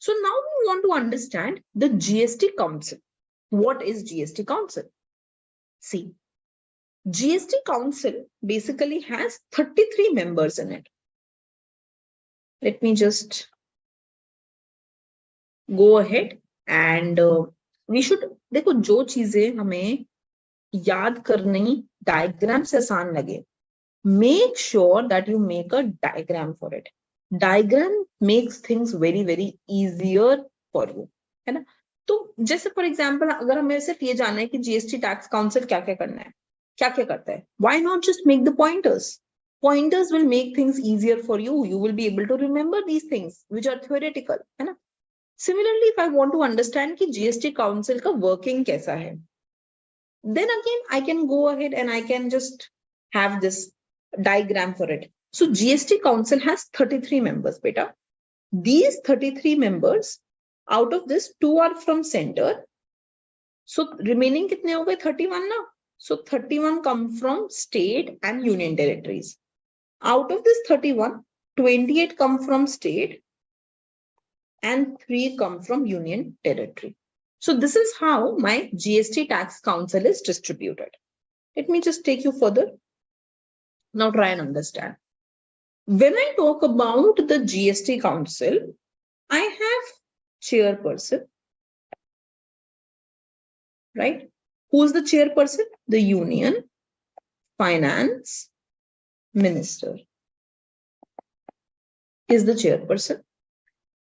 So now we want to understand the GST Council. What is GST Council? See, GST Council basically has 33 members in it. Let me just go ahead and we should, देखो जो चीजें हमें याद करनी diagram से आसान लगे, make sure that you make a diagram for it. Diagram makes things very very easier for you, है ना? तो जैसे फॉर एग्जाम्पल अगर हमें सिर्फ ये जानना है कि जीएसटी टैक्स काउंसिल क्या क्या करना है, क्या क्या करता है, why not just make the pointers? Pointers will make things easier for you. You will be able to remember these things which are theoretical, है ना? Similarly, if I want to understand कि GST Council का working कैसा है, then again I can go ahead and I can just have this diagram for it. So GST Council has 33 members, beta. These 33 members, out of this, 2 are from center. So remaining कितने हो गए? 31 ना? So 31 come from state and union territories. Out of this 31, 28 come from state and 3 come from union territory. So this is how my GST tax council is distributed. Let me just take you further. Now try and understand. When I talk about the GST council, I have chairperson, right? Who's the chairperson? The union finance minister is the chairperson.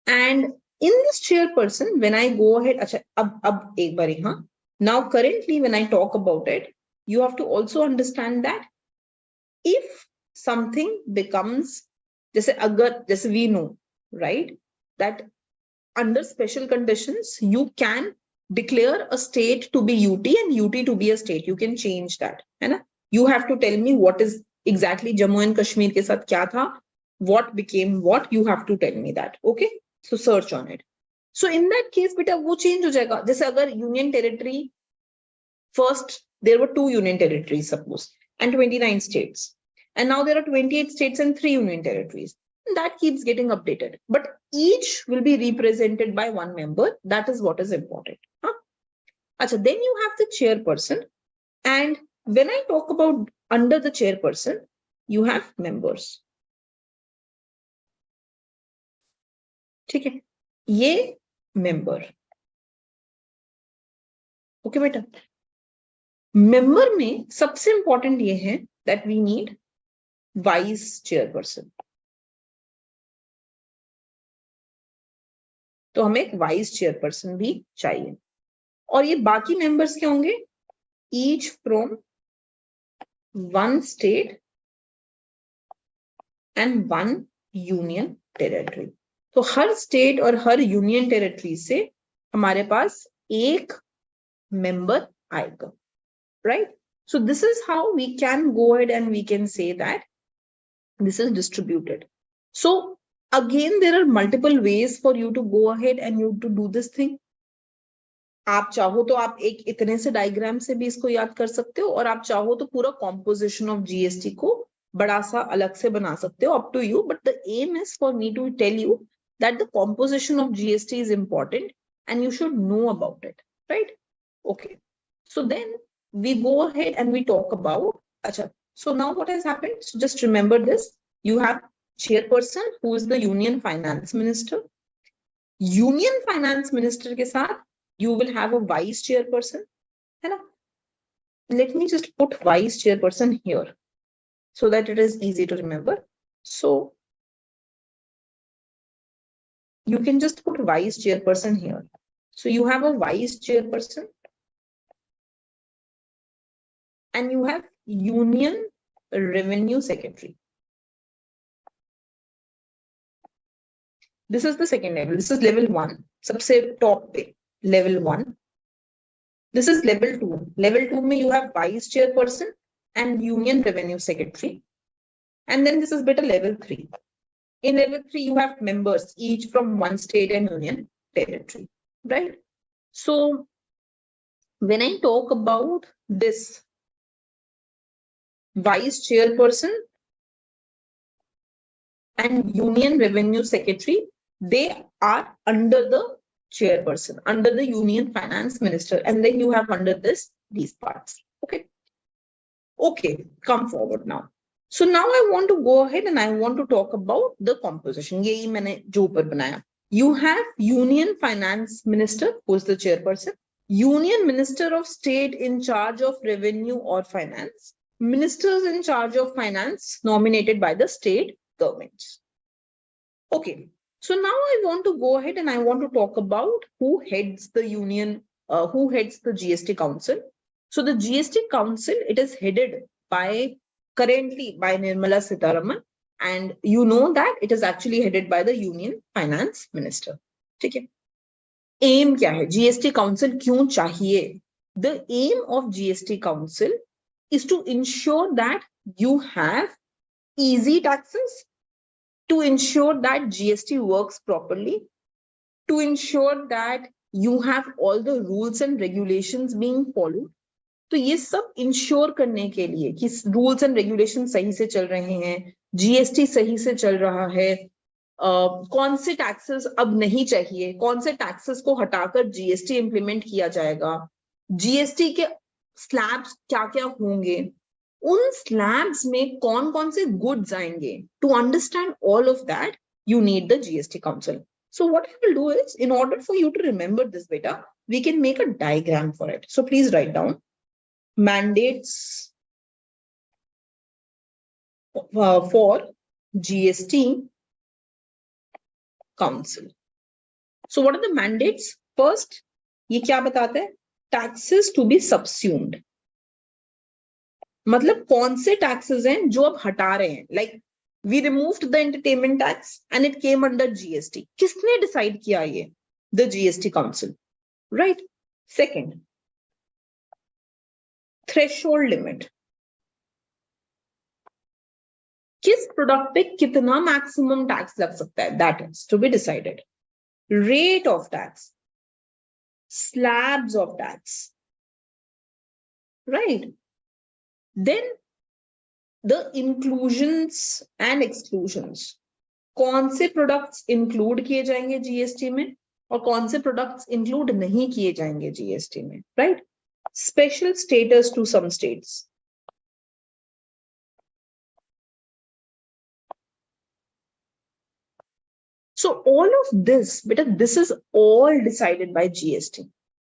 And in this chairperson, when I go ahead, now currently when I talk about it, you have to also understand that if something becomes, just we know, right, that under special conditions, you can declare a state to be UT and UT to be a state. You can change that. Right? You have to tell me what is exactly Jammu and Kashmir ke saath kya tha, what became what, you have to tell me that. Okay. So search on it. So in that case, beta, wo change ho jayega. Jaise agar union territory, first there were 2 union territories, suppose, and 29 states. And now there are 28 states and 3 union territories. That keeps getting updated. But each will be represented by 1 member. That is what is important. Huh? Achha, then you have the chairperson. And when I talk about under the chairperson, you have members. ठीक है, ये member. Okay बेटा, member में सबसे important ये है that we need vice chairperson. तो हमें एक vice chairperson भी चाहिए. और ये बाकी members क्या होंगे? Each from 1 state and 1 union territory. तो हर स्टेट और हर यूनियन टेरिटरी से हमारे पास एक मेंबर आएगा, right? So this is how we can go ahead and we can say that this is distributed. So again there are multiple ways for you to go ahead and you to do this thing. आप चाहो तो आप एक इतने से diagram से भी इसको याद कर सकते हो, और आप चाहो तो पूरा कॉम्पोजिशन ऑफ जीएसटी को बड़ा सा अलग से बना सकते हो, up to you. But the aim is for me to tell you that the composition of GST is important and you should know about it, right? Okay. So then we go ahead and we talk about, acha, so now what has happened? So just remember this. You have chairperson who is the union finance minister. Union finance minister ke saath you will have a vice chairperson. है ना? Let me just put vice chairperson here so that it is easy to remember. So you can just put vice chairperson here. So you have a vice chairperson and you have union revenue secretary. This is the second level. This is level 1. सबसे top पे, level 1. This is level 2. Level 2 में you have vice chairperson and union revenue secretary. And then this is better level 3. In level 3, you have members, each from 1 state and union territory, right? So when I talk about this vice chairperson and union revenue secretary, they are under the chairperson, under the Union Finance Minister, and then you have under this these parts. Okay. Okay, come forward now. So now I want to go ahead and I want to talk about the composition. यही मैंने जो ऊपर बनाया. You have Union Finance Minister, who is the chairperson, Union Minister of State in charge of Revenue or Finance, ministers in charge of finance nominated by the state governments. Okay, so now I want to go ahead and I want to talk about who heads the who heads the GST Council. So the GST Council, it is headed currently by Nirmala Sitharaman, and you know that it is actually headed by the Union Finance Minister. Okay. Aim क्या है? GST Council क्यों चाहिए? The aim of GST Council is to ensure that you have easy taxes, to ensure that GST works properly, to ensure that you have all the rules and regulations being followed. तो ये सब ensure करने के लिए कि rules and regulation सही से चल रहे हैं, जीएसटी सही से चल रहा है, कौन से टैक्सेस अब नहीं चाहिए, कौन से टैक्सेस को हटाकर जीएसटी इंप्लीमेंट किया जाएगा, जीएसटी के स्लैब्स क्या क्या होंगे, उन स्लैब्स में कौन कौन से गुड्स आएंगे. To understand all of that you need the GST Council. So what I will do is, in order for you to remember this beta, we can make a diagram for it. So please write down mandates for GST Council. So what are the mandates? First, ये क्या बताते हैं? Taxes to be subsumed. मतलब कौन से taxes हैं जो अब हटा रहे हैं? Like we removed the entertainment tax and it came under GST. किसने decide किया ये? The GST Council, right? Second, threshold limit. किस प्रोडक्ट पे कितना मैक्सिमम टैक्स लग सकता है? That is to be decided. Rate of tax, slabs of tax, right? Then the inclusions and exclusions. कौन से प्रोडक्ट्स इंक्लूड किए जाएंगे जीएसटी में और कौन से प्रोडक्ट्स इंक्लूड नहीं किए जाएंगे जीएसटी में, right? Special status to some states. So all of this, because this is all decided by GST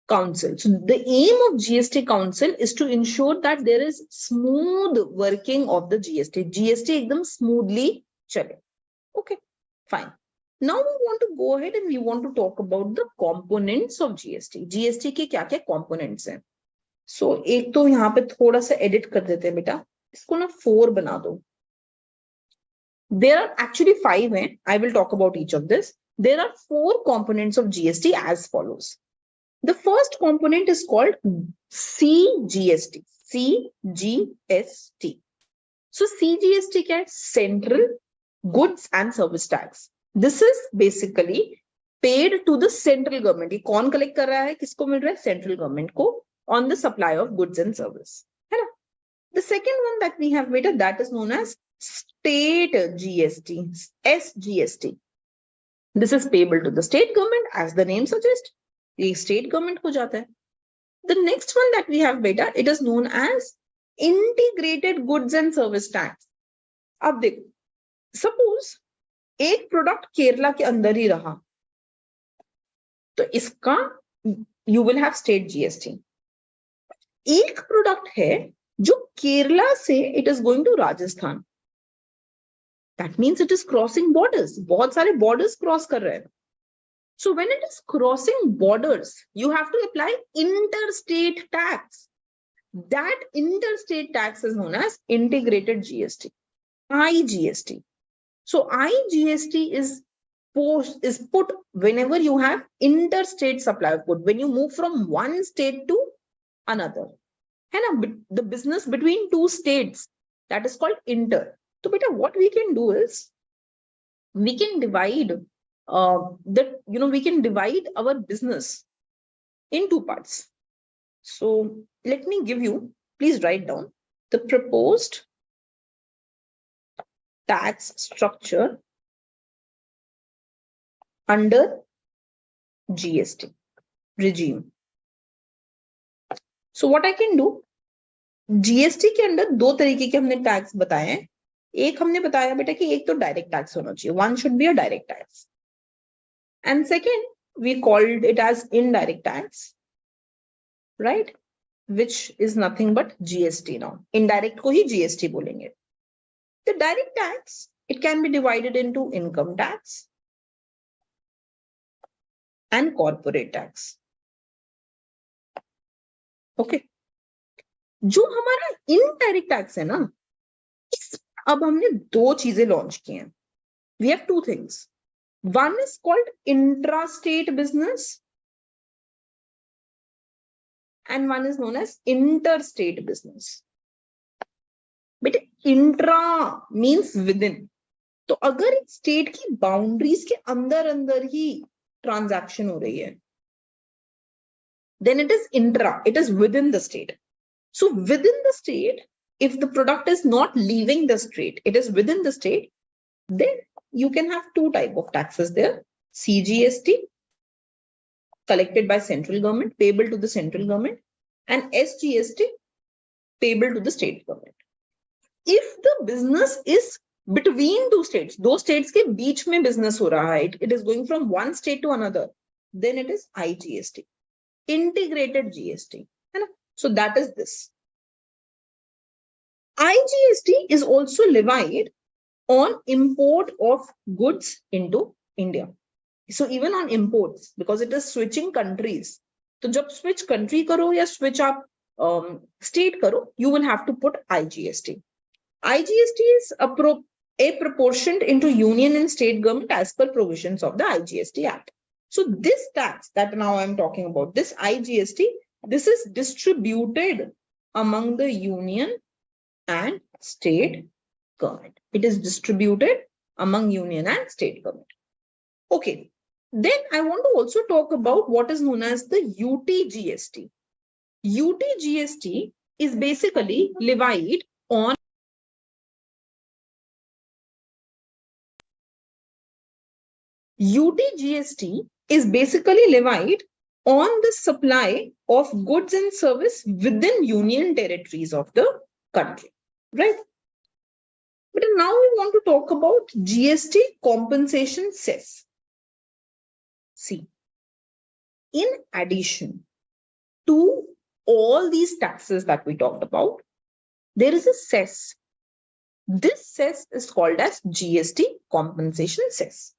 Council. So the aim of GST Council is to ensure that there is smooth working of the GST. GST ekdam smoothly chale. Okay, fine. Now we want to go ahead and we want to talk about the components of GST. GST के क्या-क्या components हैं? So एक तो यहाँ पे थोड़ा सा edit कर देते हैं बेटा. इसको ना 4 बना दो. There are actually 5 हैं. I will talk about each of this. There are 4 components of GST as follows. The first component is called CGST. CGST. So CGST क्या है? Central Goods and Service Tax. This is basically paid to the central government. ये कौन collect कर रहा है? किसको मिल रहा है? Central government को on the supply of goods and service. है ना? The second one that we have beta, that is known as State GST, SGST. This is payable to the state government, as the name suggests. ये state government को जाता है. The next one that we have beta, it is known as Integrated Goods and Service Tax. अब देखो, suppose एक product Kerala के अंदर ही रहा, तो इसका you will have state GST. एक product है जो केरला से it is going to Rajasthan. That means it is crossing borders. बहुत सारे borders cross कर रहे हैं. So when it is crossing borders, you have to apply interstate tax. That interstate tax is known as integrated GST, IGST. So IGST is put whenever you have interstate supply of goods. When you move from one state to another, and the business between two states, that is called inter. So beta, what we can do is we can divide we can divide our business in 2 parts. So let me give you, please write down the proposed tax structure under GST regime. So what I can do, GST के अंदर दो तरीके के हमने tax बताए हैं. एक हमने बताया बेटा कि एक तो डायरेक्ट टैक्स होना चाहिए, one should be a direct tax, and second we called it as indirect tax, right, which is nothing but GST. Now indirect को ही GST बोलेंगे. The direct tax, it can be divided into income tax and corporate tax. Okay. जो हमारा indirect tax है ना, अब हमने दो चीजें लॉन्च की हैं. We have two things. One is called intrastate business and one is known as interstate business. But intra means within. तो अगर एक स्टेट की बाउंड्रीज के अंदर अंदर ही ट्रांजैक्शन हो रही है, then it is intra, it is within the state. So within the state, if the product is not leaving the state, it is within the state, then you can have two types of taxes there. CGST, collected by central government, payable to the central government, and SGST, payable to the state government. If the business is between two states, दो states के बीच में business हो रहा है, it is going from one state to another, then it is IGST, integrated GST. So that is this. IGST is also levied on import of goods into India. So even on imports, because it is switching countries. So जब switch country करो या switch up state करो, you will have to put IGST. IGST is a proportioned into union and state government as per provisions of the IGST Act. So this tax that now I'm talking about, this IGST, this is distributed among the union and state government. It is distributed among union and state government. Okay. Then I want to also talk about what is known as the UTGST. UTGST is basically levied on the supply of goods and service within union territories of the country, right? But now we want to talk about GST compensation cess. See, in addition to all these taxes that we talked about, there is a cess. This cess is called as GST compensation cess.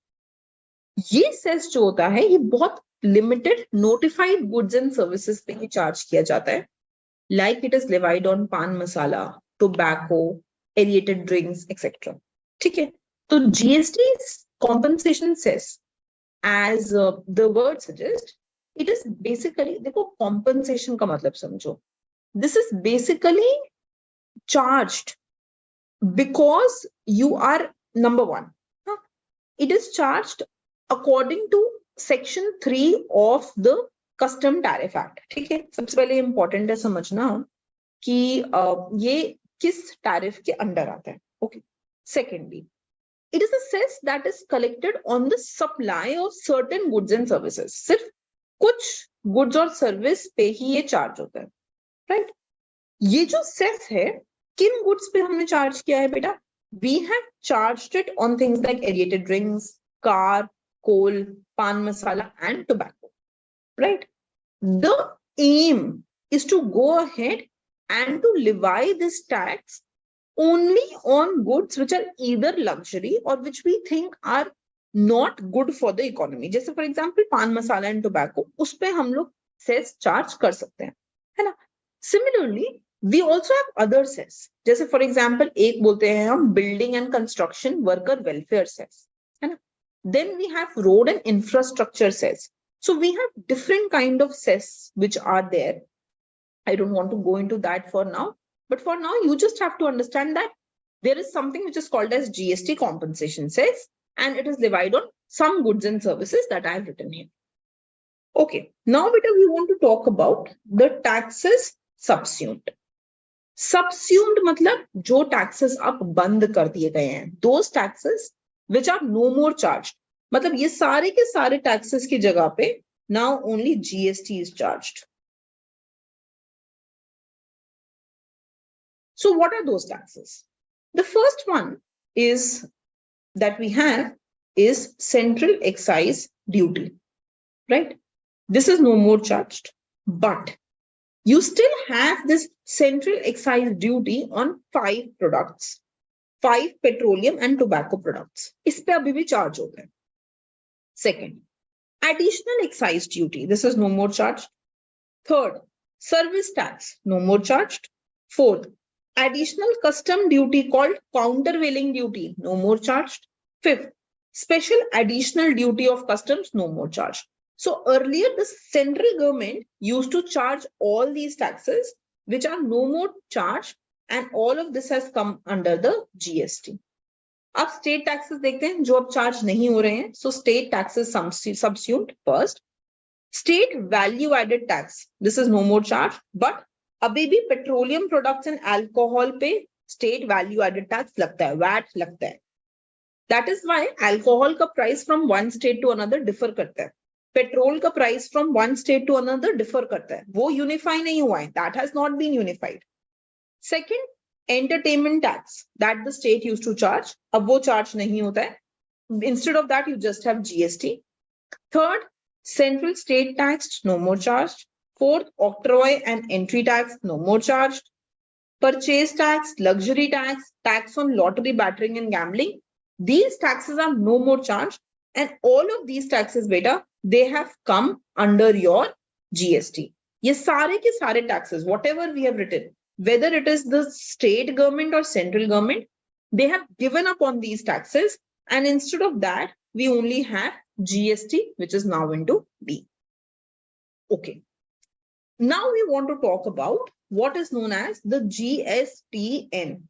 ये cess जो होता है, ये बहुत limited notified goods and services पे ही charge किया जाता है, like it is levied on pan masala, tobacco, aerated drinks, etc. ठीक है? तो GST compensation cess, as the word suggests, it is basically, देखो compensation का मतलब समझो. This is basically charged because you are number one. It is charged according to Section 3 of the Custom Tariff Act. ठीक है? सबसे पहले important है समझना कि ये किस tariff के अंडर आता है. Okay. Secondly, it is a cess that is collected on the supply of certain goods and services. सिर्फ कुछ goods और service पे ही ये charge होता है, right? ये जो cess है, किन goods पे हमने charge किया है बेटा? We have charged it on things like aerated drinks, car, coal, pan masala, and tobacco, right? The aim is to go ahead and to levy this tax only on goods which are either luxury or which we think are not good for the economy. जैसे for example pan masala and tobacco, उस पे हम लोग cess charge कर सकते हैं, है ना? Similarly, we also have other cess. जैसे for example एक बोलते हैं हम building and construction worker welfare cess, है ना? Then we have road and infrastructure cess. So we have different kind of cess which are there. I don't want to go into that for now. But for now, you just have to understand that there is something which is called as GST compensation cess, and it is levied on some goods and services that I have written here. Okay, now we want to talk about the taxes subsumed. Subsumed मतलब जो taxes अब बंद कर दिए गए हैं, those taxes which are no more charged. मतलब ये सारे के सारे टैक्सेस की जगह पे now only GST is charged. So what are those taxes? The first one is that we have is central excise duty, right? This is no more charged, but you still have this central excise duty on 5 products, 5 petroleum and tobacco products. इस पे अभी भी charge होता है. Second, additional excise duty. This is no more charged. Third, service tax, no more charged. Fourth, additional custom duty called countervailing duty, no more charged. Fifth, special additional duty of customs, no more charged. So earlier, the central government used to charge all these taxes, which are no more charged, and all of this has come under the GST. अब state taxes देखते हैं जो अब charge नहीं हो रहे हैं. So state taxes subsumed. First, state value added tax. This is no more charge, but अभी भी पेट्रोलियम प्रोडक्ट्स एंड अल्कोहल पे स्टेट वैल्यू एडेड टैक्स लगता है, वैट लगता है. दैट इज व्हाई अल्कोहल का price from one state to another differ करता है. पेट्रोल का price from one state to another differ करता है. वो यूनिफाई नहीं हुआ है. That has not been unified. Second, entertainment tax that the state used to charge, अब वो charge नहीं होता है. Instead of that, you just have GST. Third, central state tax, no more charged. Fourth, octroi and entry tax, no more charged. Purchase tax, luxury tax, tax on lottery, battering and gambling. These taxes are no more charged, and all of these taxes, beta, they have come under your GST. ये सारे के सारे taxes, whatever we have written, whether it is the state government or central government, they have given up on these taxes, and instead of that, we only have GST, which is now into B. Okay. Now we want to talk about what is known as the GSTN,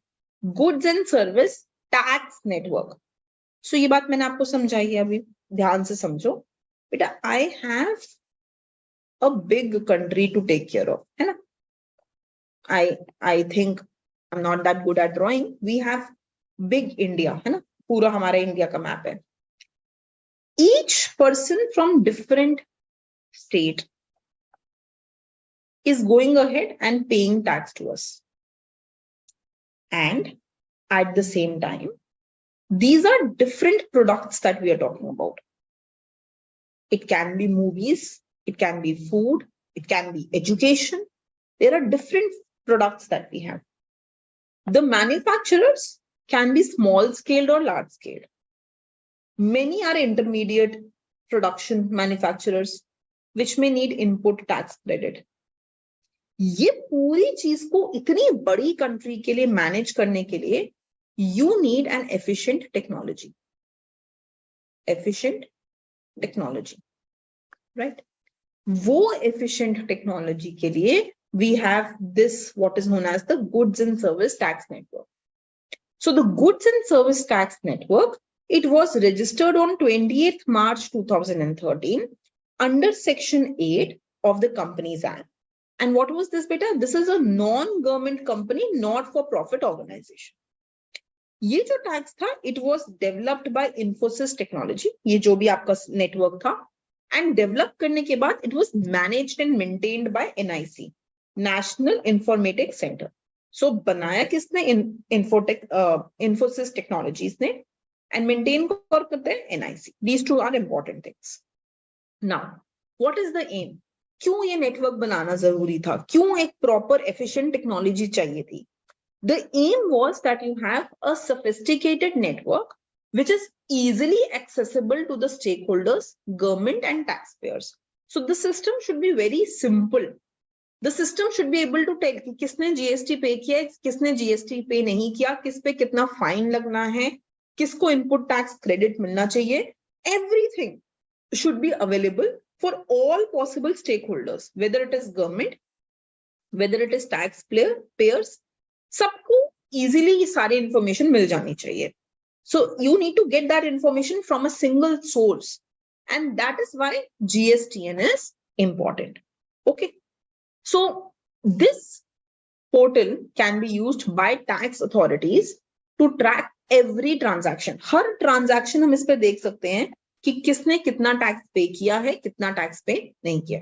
Goods and Service Tax Network. So ये बात मैंने आपको समझाई है, अभी ध्यान से समझो बेटा. I have a big country to take care of, है ना? I think I'm not that good at drawing. We have big India, है ना? पूरा हमारा इंडिया का मैप है. Each person from different state is going ahead and paying tax to us. And at the same time, these are different products that we are talking about. It can be movies, it can be food, it can be education. There are different products that we have. The manufacturers can be small scaled or large scaled. Many are intermediate production manufacturers which may need input tax credit. ये पूरी चीज को इतनी बड़ी country के लिए manage करने के लिए you need an efficient technology. Efficient technology, right? वो efficient technology के लिए we have this, what is known as the Goods and Service Tax Network. So the Goods and Service Tax Network, it was registered on 28th March 2013 under Section 8 of the Companies Act. And what was this beta? This is a non-government company, not for profit organization. ये जो tax था, it was developed by Infosys Technology, ये जो भी आपका network था, and develop करने के बाद it was managed and maintained by NIC, National Informatics Center. So बनाया किसने? Infosys Technologies ने, and maintain कौन करते हैं? NIC. These two are important things. Now, what is the aim? क्यों ये नेटवर्क बनाना जरूरी था? क्यों एक proper efficient technology चाहिए थी? The aim was that you have a sophisticated network which is easily accessible to the stakeholders, government and taxpayers. So the system should be very simple. The system should be able to tell कि किसने GST पे किया, किसने GST पे नहीं किया, किस पे कितना फाइन लगना है, किसको इनपुट टैक्स क्रेडिट मिलना चाहिए. Everything should be available for all possible stakeholders, whether it is government, whether it is taxpayers, सबको easily ये सारे information मिल जानी चाहिए. So you need to get that information from a single source, and that is why GSTN is important. Okay. So this portal can be used by tax authorities to track every transaction. Her transaction हम इस पे देख सकते हैं कि किसने कितना tax पे किया है, कितना टैक्स पे नहीं किया.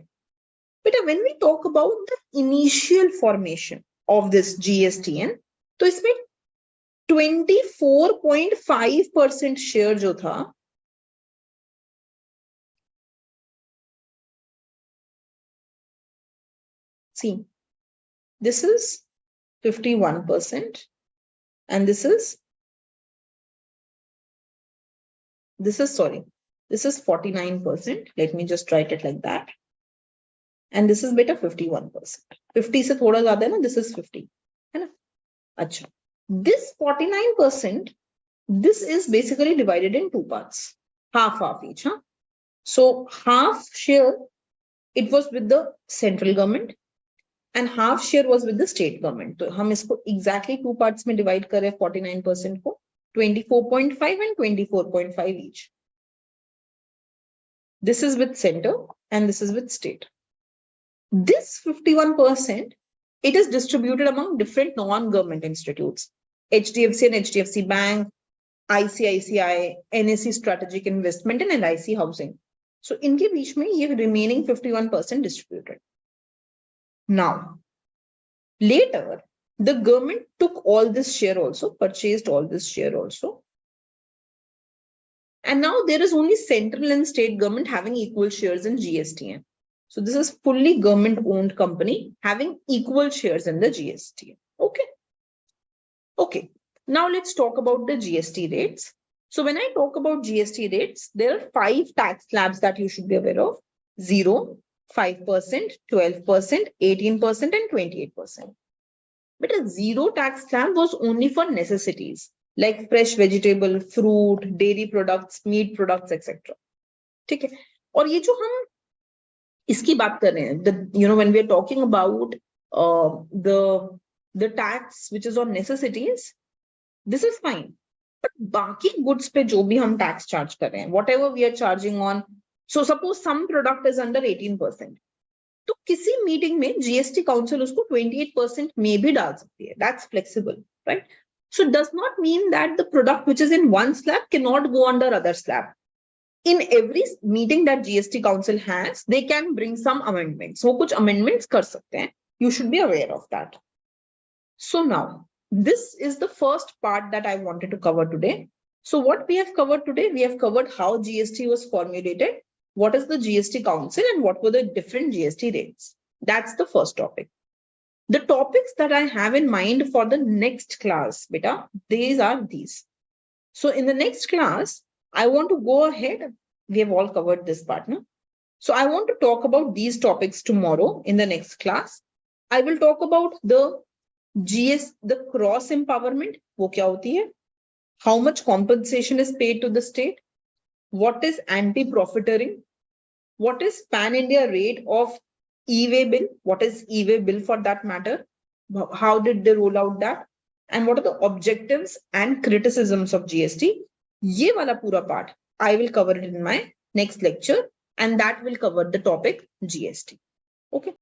बेटा when we talk about the initial formation of this GSTN, तो इसमें 24.5% शेयर जो था see this is 51% and this is 49%. Let me just write it like that. And this is beta 51%. 50 से थोड़ा ज़्यादा है ना, this is 50 है ना. अच्छा, this 49%, this is basically divided in two parts, half each, huh? So half share it was with the central government and half share was with the state government. तो हम इसको exactly two parts में divide करें 49% को, 24.5 and 24.5 each. This is with center and this is with state. This 51%, it is distributed among different non-government institutes, HDFC and HDFC Bank, ICICI, NSE Strategic Investment and LIC Housing. So इनके बीच में ये remaining 51% distributed. Now, later, the government took all this share also, purchased all this share also. And now there is only central and state government having equal shares in GSTN. So this is fully government owned company having equal shares in the GSTN. Okay. Okay. Now let's talk about the GST rates. So when I talk about GST rates, there are 5 tax slabs that you should be aware of: 0, 5%, 12%, 18% and 28%. But a 0 tax slab was only for necessities like fresh vegetable, fruit, dairy products, meat products, etc. ठीक है. और ये जो हम इसकी बात कर रहे हैं, when we are talking about the tax which is on necessities, this is fine. But बाकी goods पे जो भी हम tax charge कर रहे हैं, whatever we are charging on, so suppose some product is under 18%, तो किसी मीटिंग में GST Council उसको 28% में भी डाल सकती है. That's flexible, right? So it does not mean that the product which is in one slab cannot go under other slab. In every meeting that GST Council has, they can bring some amendments. So कुछ amendments कर सकते हैं. You should be aware of that. So now, this is the first part that I wanted to cover today. So what we have covered today, we have covered how GST was formulated, what is the GST Council, and what were the different GST rates. That's the first topic. The topics that I have in mind for the next class, beta, these are these. So in the next class, I want to go ahead. We have all covered this part now. So I want to talk about these topics tomorrow in the next class. I will talk about the cross empowerment, wo kya hoti hai? How much compensation is paid to the state? What is anti-profiteering? What is pan-India rate of e-way bill? What is e-way bill for that matter? How did they roll out that? And what are the objectives and criticisms of GST? Ye wala pura part, I will cover it in my next lecture, and that will cover the topic GST. Okay.